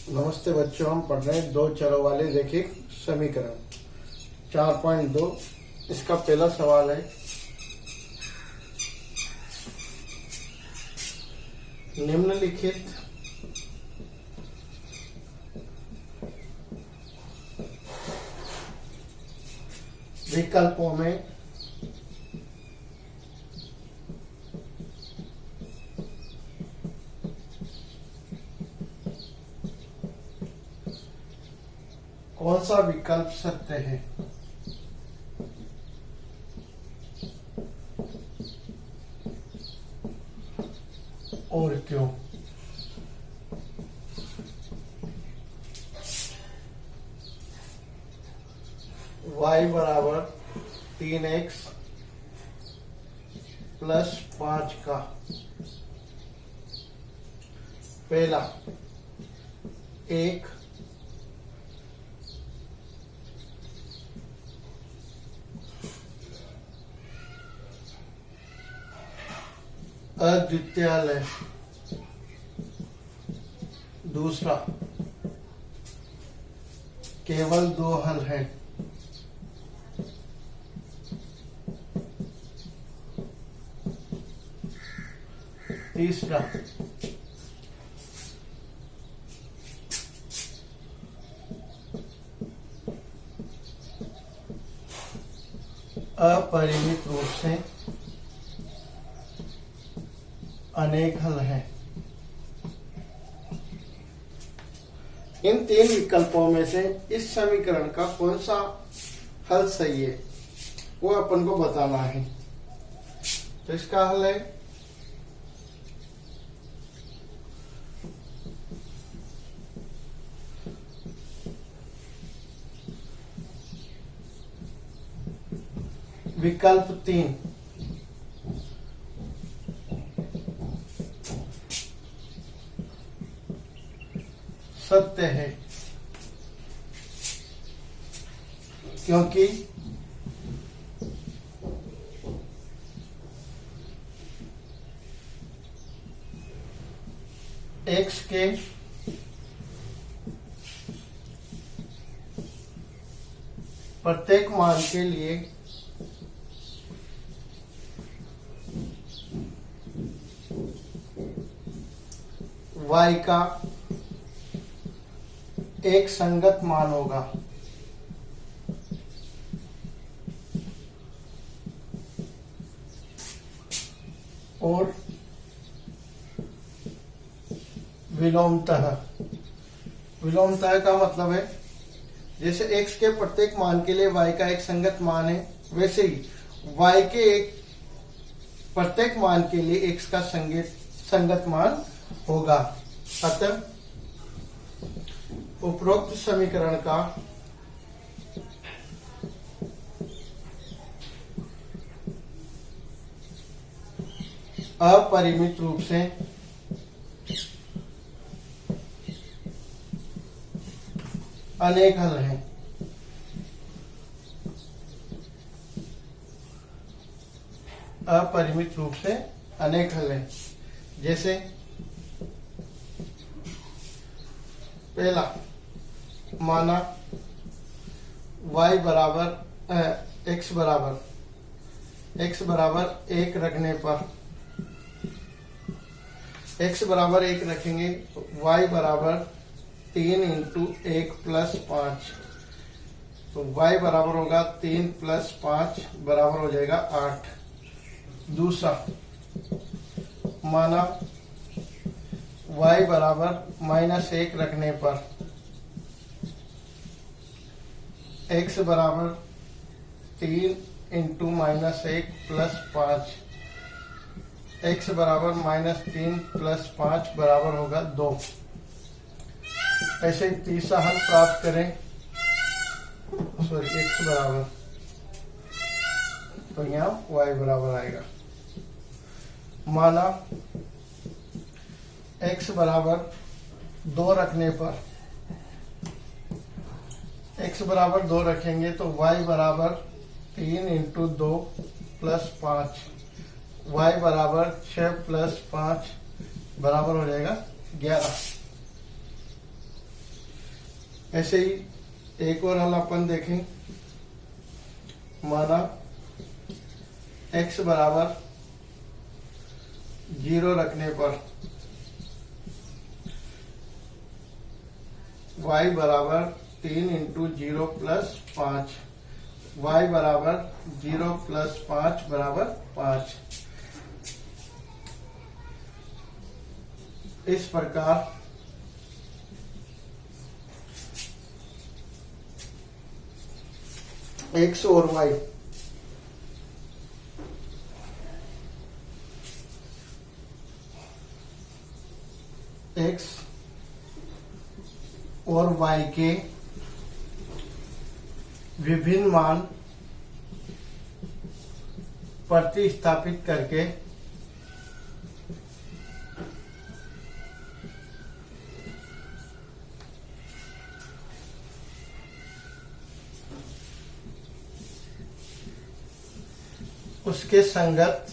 नमस्ते बच्चों, हम पढ़ रहे हैं दो चरों वाले रैखिक समीकरण 4.2। इसका पहला सवाल है, निम्नलिखित विकल्पों में कौन सा विकल्प सत्य है? और क्यों? y बराबर 3x प्लस 5 का पहला एक अद्वितीय, दूसरा केवल दो हल हैं। तीसरा अपरिमित रूप से अनेक हल हैं। इन तीन विकल्पों में से इस समीकरण का कौन सा हल सही है वो अपन को बताना है। तो इसका हल है विकल्प 3 सत्य है, क्योंकि x के प्रत्येक मान के लिए y का एक संगत मान होगा। और विलोमतः का मतलब है, जैसे x के प्रत्येक मान के लिए y का एक संगत मान है, वैसे ही y के एक प्रत्येक मान के लिए x का संगत मान होगा। अतः उपरोक्त समीकरण का अपरिमित रूप से अनेक हल हैं। अपरिमित रूप से अनेक हल हैं। जैसे पहला माना x बराबर 1 रखने पर, x बराबर 1 रखेंगे तो y बराबर 3 इंटू 1 प्लस 5, तो y बराबर होगा 3 प्लस 5 बराबर हो जाएगा 8। दूसरा माना y बराबर -1 रखने पर, x बराबर 3 इंटू -1 प्लस 5, x बराबर -3 प्लस 5 बराबर होगा 2। ऐसे ही तीसरा हल प्राप्त करें, x बराबर, तो यहाँ y बराबर आएगा। माना x बराबर 2 रखने पर, x बराबर 2 रखेंगे तो y बराबर 3 इंटू 2 प्लस 5, y बराबर 6 प्लस 5 बराबर हो जाएगा 11। ऐसे ही एक और हल अपन देखें। माना x बराबर 0 रखने पर y बराबर 3 इंटू 0 प्लस 5, y बराबर 0 प्लस 5 बराबर 5। इस प्रकार x और y x और y के विभिन्न मान प्रतिस्थापित करके उसके संगत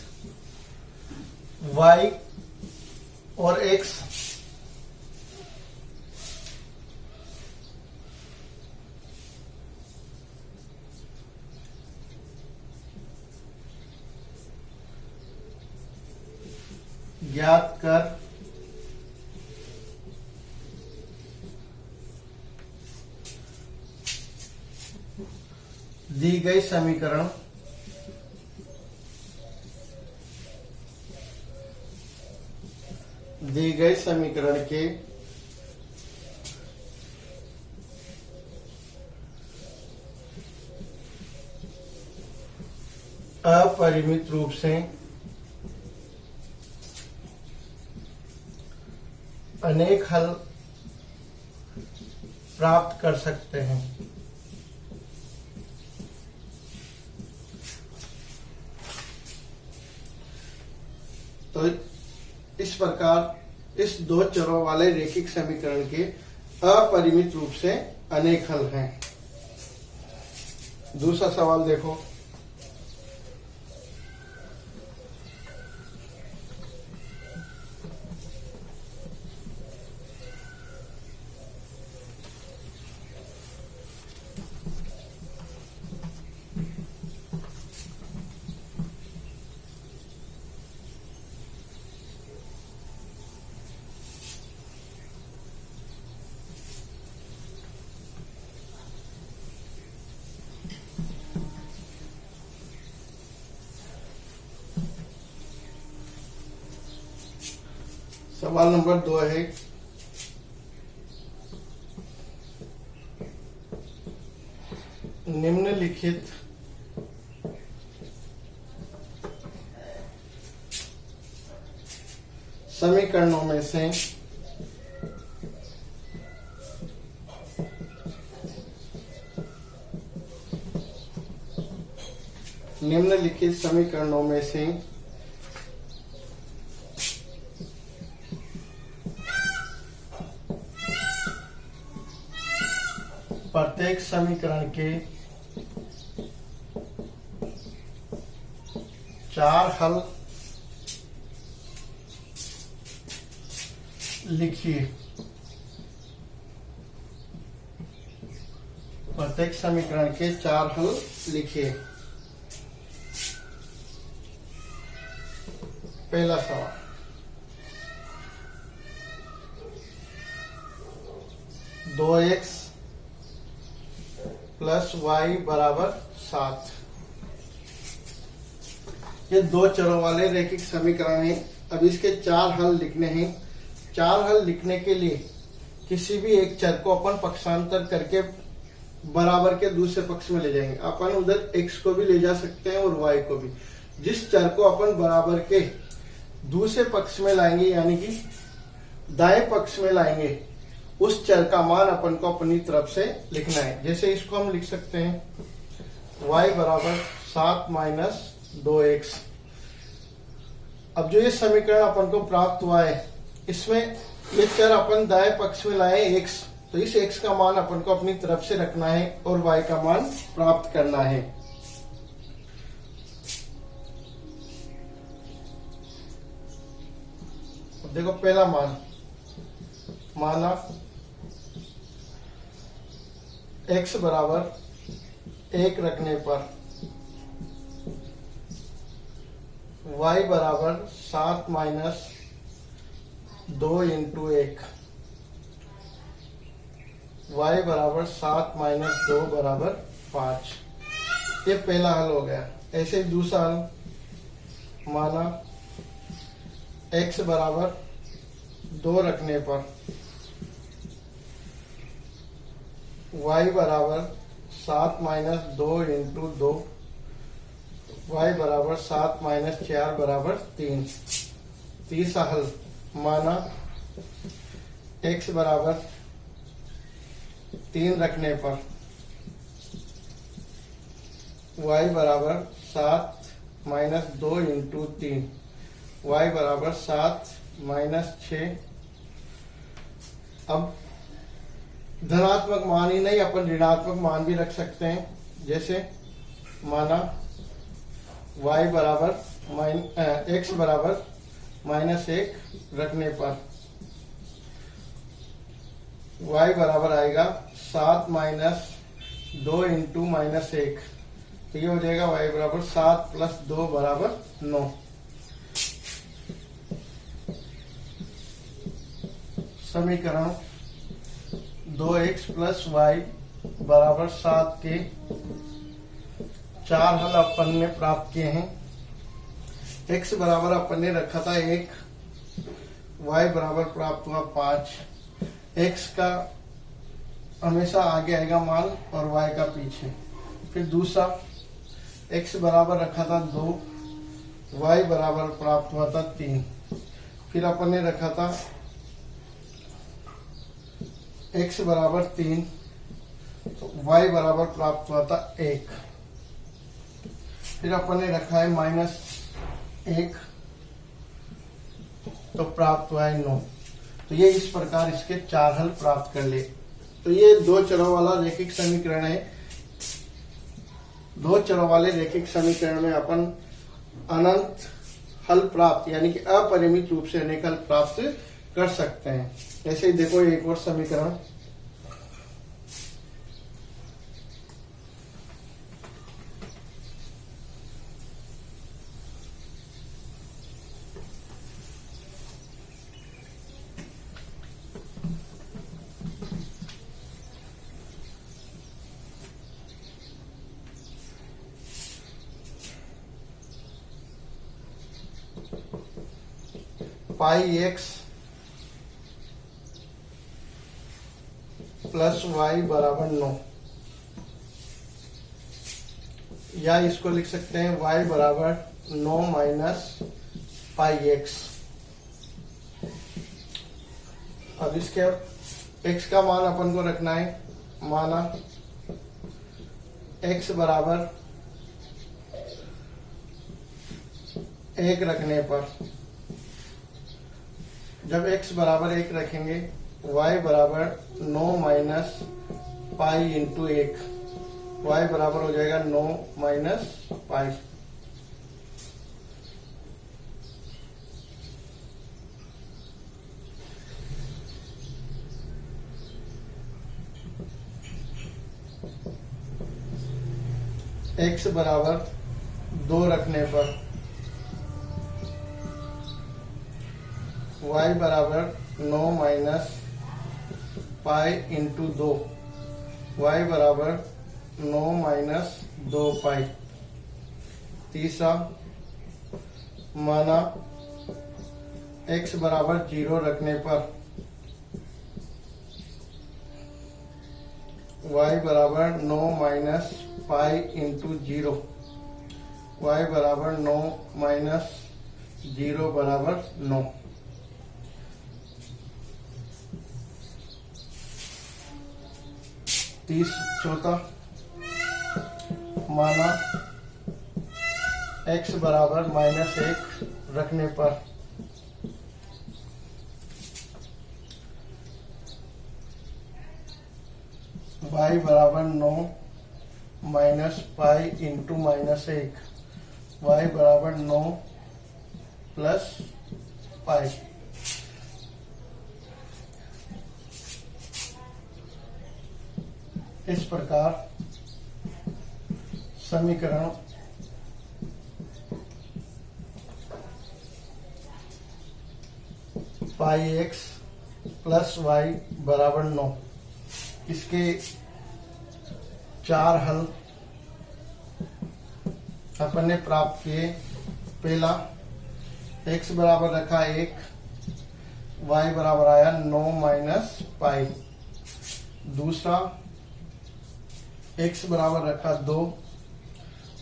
y और x ज्ञात कर दी गई समीकरण के अपरिमित रूप से अनेक हल प्राप्त कर सकते हैं। तो इस प्रकार इस दो चरों वाले रैखिक समीकरण के अपरिमित रूप से अनेक हल हैं। दूसरा सवाल देखो। सवाल नंबर 2 है, निम्नलिखित समीकरणों में से प्रत्येक समीकरण के 4 हल लिखिए। प्रत्येक समीकरण के 4 हल लिखिए। पहला सवाल, दो एक्स प्लस वाई बराबर 7। ये दो चरों वाले रैखिक समीकरण है। अब इसके 4 हल लिखने हैं। 4 हल लिखने के लिए किसी भी एक चर को अपन पक्षांतर करके बराबर के दूसरे पक्ष में ले जाएंगे। अपन उधर x को भी ले जा सकते हैं और y को भी। जिस चर को अपन बराबर के दूसरे पक्ष में लाएंगे यानी कि दाएं पक्ष में लाएंगे, उस चर का मान अपन को अपनी तरफ से लिखना है। जैसे इसको हम लिख सकते हैं y बराबर 7 माइनस 2x। अब जो ये समीकरण अपन को प्राप्त हुआ है, इसमें ये चर अपन दाएं पक्ष में लाए x, तो इस x का मान अपन को अपनी तरफ से रखना है और y का मान प्राप्त करना है। देखो पहला मान, माना x बराबर 1 रखने पर y बराबर 7 माइनस 2 इंटू 1, y बराबर 7 माइनस 2 बराबर 5। ये पहला हल हो गया। ऐसे ही दूसरा हल, माना x बराबर 2 रखने पर y बराबर 7 माइनस 2 इंटू 2, y बराबर 7 माइनस 4 बराबर 3। तीसरा हल, माना x बराबर 3 रखने पर y बराबर 7 माइनस 2 इंटू 3, y बराबर 7 माइनस 6। अब धनात्मक मान ही नहीं, अपन ऋणात्मक मान भी रख सकते हैं। जैसे माना y बराबर x बराबर -1 रखने पर y बराबर आएगा 7 माइनस 2 इंटू -1, तो ये हो जाएगा y बराबर 7 प्लस 2 बराबर 9। समीकरण 2x प्लस वाई बराबर 7 के 4 हल अपन ने प्राप्त किए हैं। x बराबर अपन ने रखा था 1, y बराबर प्राप्त हुआ 5। x का हमेशा आगे आएगा मान और y का पीछे। फिर दूसरा, x बराबर रखा था 2, y बराबर प्राप्त हुआ था 3। फिर अपन ने रखा था x बराबर 3, तो y बराबर प्राप्त हुआ था 1। फिर अपन ने रखा है -1, तो प्राप्त हुआ है 9। तो ये इस प्रकार इसके 4 हल प्राप्त कर लिए। तो ये 2 चरों वाला रैखिक समीकरण है। 2 चरों वाले रैखिक समीकरण में अपन अनंत हल प्राप्त यानी कि अपरिमित रूप से अनेक हल प्राप्त कर सकते हैं। ऐसे ही देखो एक और समीकरण, पाई एक्स प्लस वाई बराबर 9, या इसको लिख सकते हैं y बराबर 9 माइनस पाई एक्स। अब इसके x का मान अपन को रखना है। माना x बराबर 1 रखने पर, जब x बराबर 1 रखेंगे y बराबर 9 माइनस पाई इंटू 1, y बराबर हो जाएगा 9 माइनस पाई। x बराबर 2 रखने पर y बराबर 9 माइनस पाई इंटू 2, y बराबर 9 माइनस 2 पाई। तीसरा, माना x बराबर 0 रखने पर y बराबर 9 माइनस पाई इंटू 0, y बराबर 9 माइनस 0 बराबर 9। चौथा, माना x बराबर -1 रखने पर y बराबर 9 माइनस पाई इंटू -1, y बराबर 9 प्लस पाई। इस प्रकार समीकरण पाई एक्स प्लस वाई बराबर 9, इसके 4 हल अपन ने प्राप्त किए। पहला x बराबर रखा 1, y बराबर आया 9 माइनस पाई। दूसरा x बराबर रखा 2,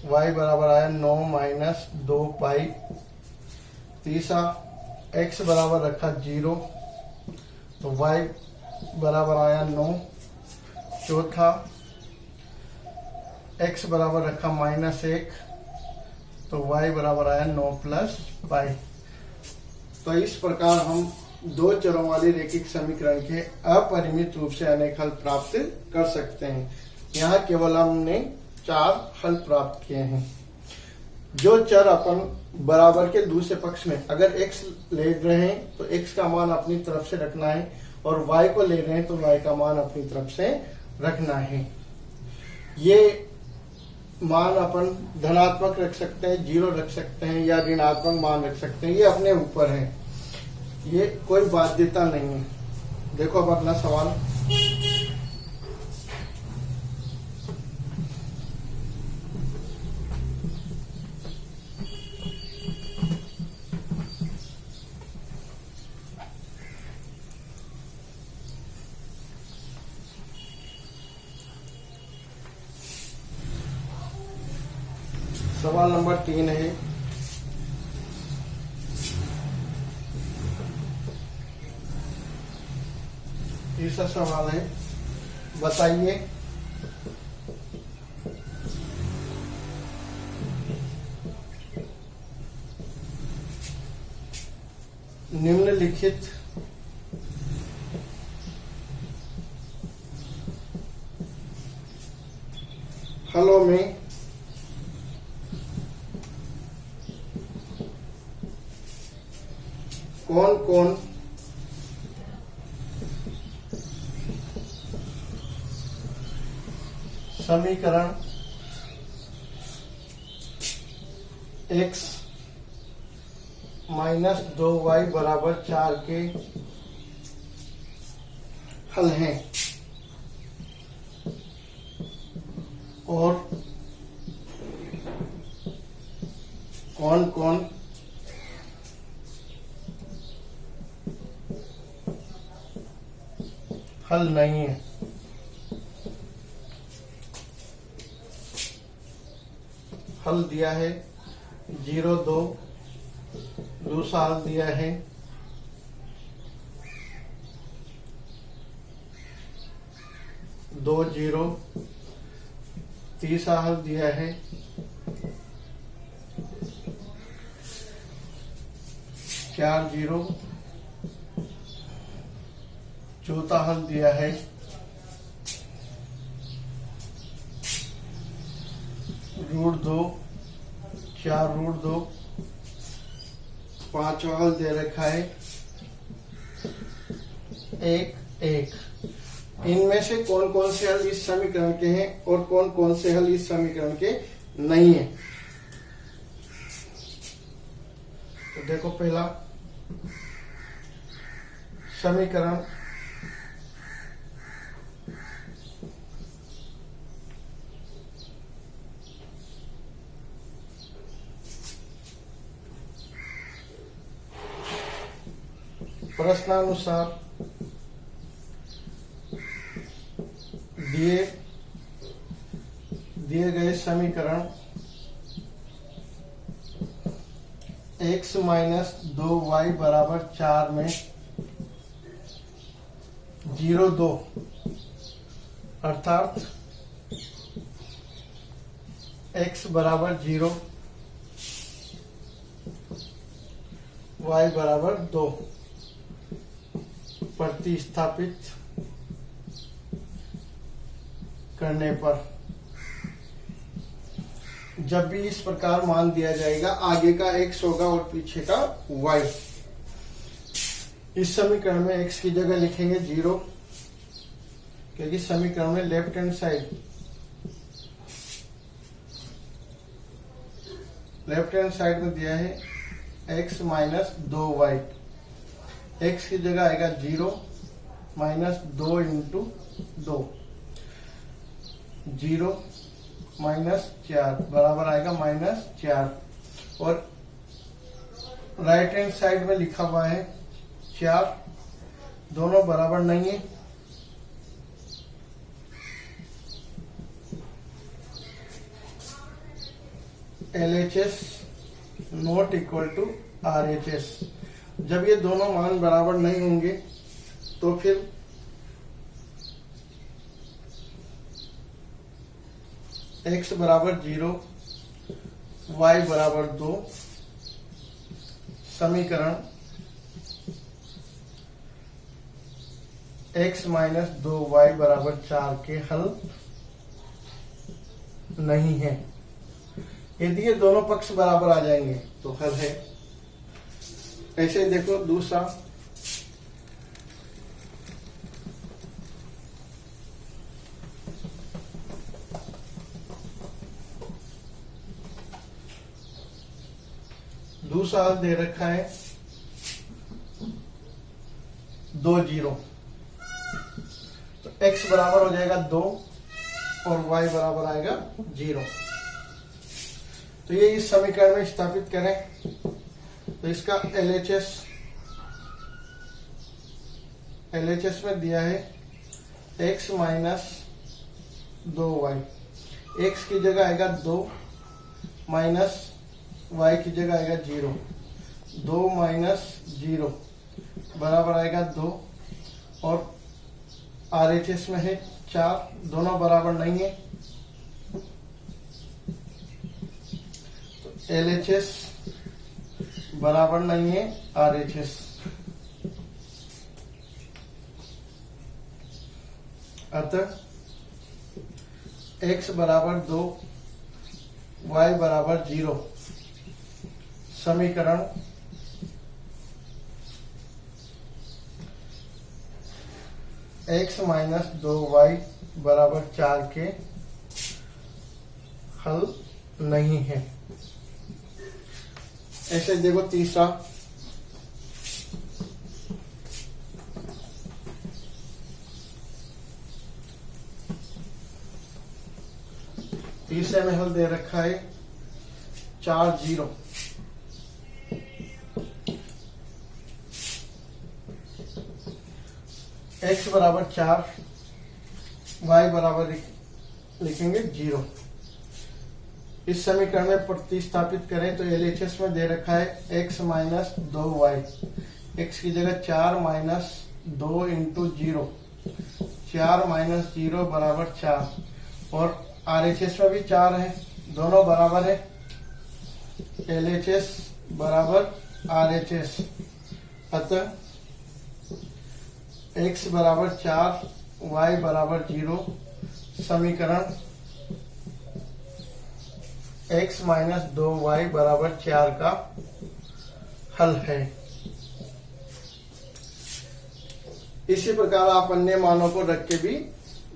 y बराबर आया 9 माइनस 2 पाई। तीसरा x बराबर रखा 0, तो y बराबर आया 9। चौथा x बराबर रखा -1, तो y बराबर आया 9 प्लस पाई। तो इस प्रकार हम दो चरों वाले रैखिक समीकरण के अपरिमित रूप से अनेक हल प्राप्त कर सकते हैं। यहाँ केवल हमने 4 हल प्राप्त किए हैं। जो चर अपन बराबर के दूसरे पक्ष में अगर x ले रहे हैं तो x का मान अपनी तरफ से रखना है, और y को ले रहे हैं तो y का मान अपनी तरफ से रखना है। ये मान अपन धनात्मक रख सकते हैं, 0 रख सकते हैं, या ऋणात्मक मान रख सकते हैं, ये अपने ऊपर है, ये कोई बाध्यता नहीं है। देखो अब अपना सवाल। सवाल नंबर 3 है, तीसरा सवाल है, बताइए निम्नलिखित हलों में कौन कौन समीकरण x माइनस 2y बराबर 4 के हल हैं, और कौन कौन हल नहीं है। हल दिया है 0, 2, दूसरा हल दिया है 2, 0, तीसरा हल दिया है 4, 0, चौथा हल दिया है √2, 4 √2, पांचवा हल दे रखा है 1, 1। इनमें से कौन कौन से हल इस समीकरण के हैं और कौन कौन से हल इस समीकरण के नहीं है। तो देखो पहला समीकरण प्रश्नानुसार दिए गए समीकरण x माइनस 2y बराबर 4 में 0, 2 अर्थात x बराबर 0, y बराबर 2 प्रतिस्थापित करने पर जब भी इस प्रकार मान दिया जाएगा, आगे का x होगा और पीछे का y। इस समीकरण में x की जगह लिखेंगे 0, क्योंकि समीकरण में लेफ्ट हैंड साइड में दिया है x माइनस 2y। x की जगह आएगा 0 माइनस 2 इंटू 2, 0 माइनस 4 बराबर आएगा -4। और राइट हैंड साइड में लिखा हुआ है 4, दोनों बराबर नहीं है, LHS not equal to RHS। जब ये दोनों मान बराबर नहीं होंगे तो फिर x बराबर 0, y बराबर 2, समीकरण x माइनस 2y बराबर 4 के हल नहीं है। यदि ये दोनों पक्ष बराबर आ जाएंगे तो हल है। ऐसे देखो दूसरा, हल दे रखा है 2 0, तो x बराबर हो जाएगा 2 और y बराबर आएगा 0। तो ये इस समीकरण में स्थापित करें तो इसका LHS में दिया है x माइनस 2y। x की जगह आएगा 2 माइनस y की जगह आएगा 0, 2 माइनस 0 बराबर आएगा 2। और RHS में है 4, दोनों बराबर नहीं है, तो LHS बराबर नहीं है RHS। अतः x बराबर 2, y बराबर 0, समीकरण x माइनस 2y बराबर 4 के हल नहीं है। ऐसे देखो तीसरा, तीसरे में हल दे रखा है 4 0। x बराबर 4, y बराबर लिखेंगे 0। इस समीकरण में प्रतिस्थापित करें तो LHS में दे रखा है x माइनस 2y। x की जगह 4 माइनस 2 इंटू 0, 4 माइनस 0 बराबर 4। और RHS में भी 4 है, दोनों बराबर है, LHS बराबर RHS। अतः x बराबर 4, y बराबर 0, समीकरण x माइनस 2y बराबर 4 का हल है। इसी प्रकार आप अन्य मानों को रख के भी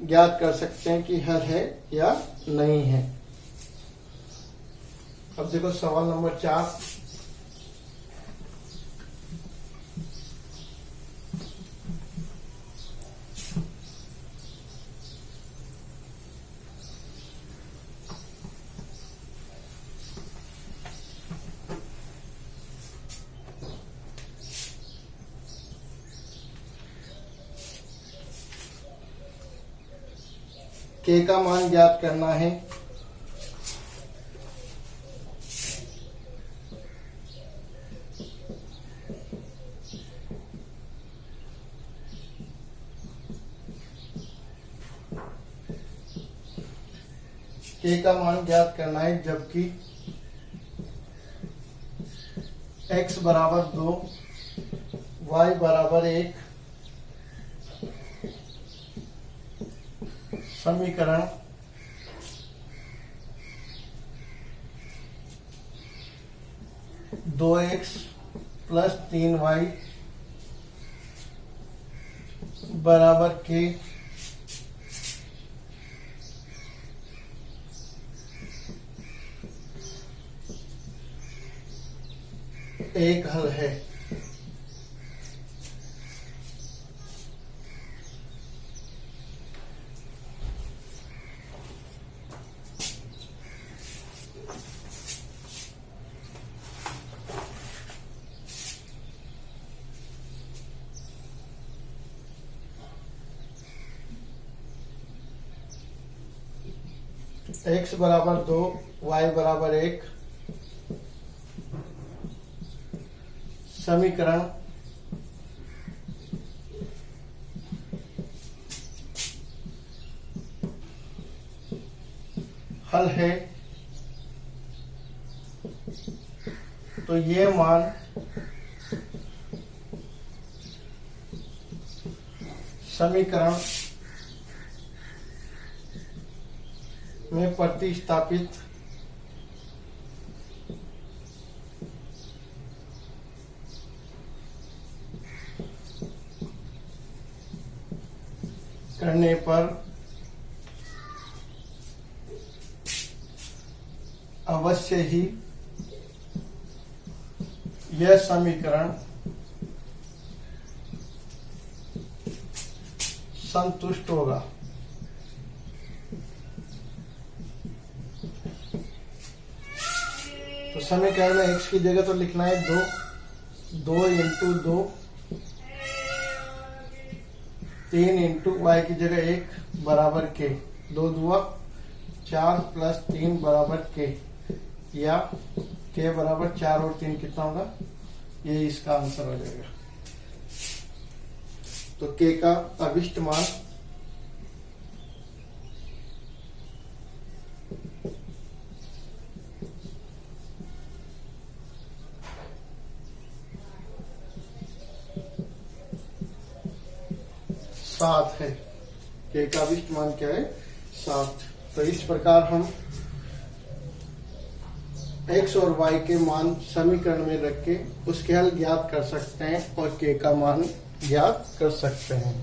ज्ञात कर सकते हैं कि हल है या नहीं है। अब देखो सवाल नंबर 4, k का मान ज्ञात करना है। k का मान ज्ञात करना है जबकि x बराबर 2, y बराबर 1, समीकरण दो एक्स प्लस 3y बराबर k एक हल है। x बराबर 2, y बराबर 1, समीकरण हल है। तो ये मान समीकरण में प्रतिस्थापित करने पर अवश्य ही यह समीकरण संतुष्ट होगा। तो समीकरण में x की जगह तो लिखना है 2 इंटू 2, 3 इंटू वाई की जगह 1 बराबर के, 2 दूआ 4 प्लस 3 बराबर के, या के बराबर 4 और 3 कितना होगा, ये इसका आंसर हो जाएगा। तो के का अभिष्ट मान सात है। के का अभिष्ट मान क्या है, 7। तो इस प्रकार हम x और y के मान समीकरण में रख के उसके हल ज्ञात कर सकते हैं और k का मान ज्ञात कर सकते हैं।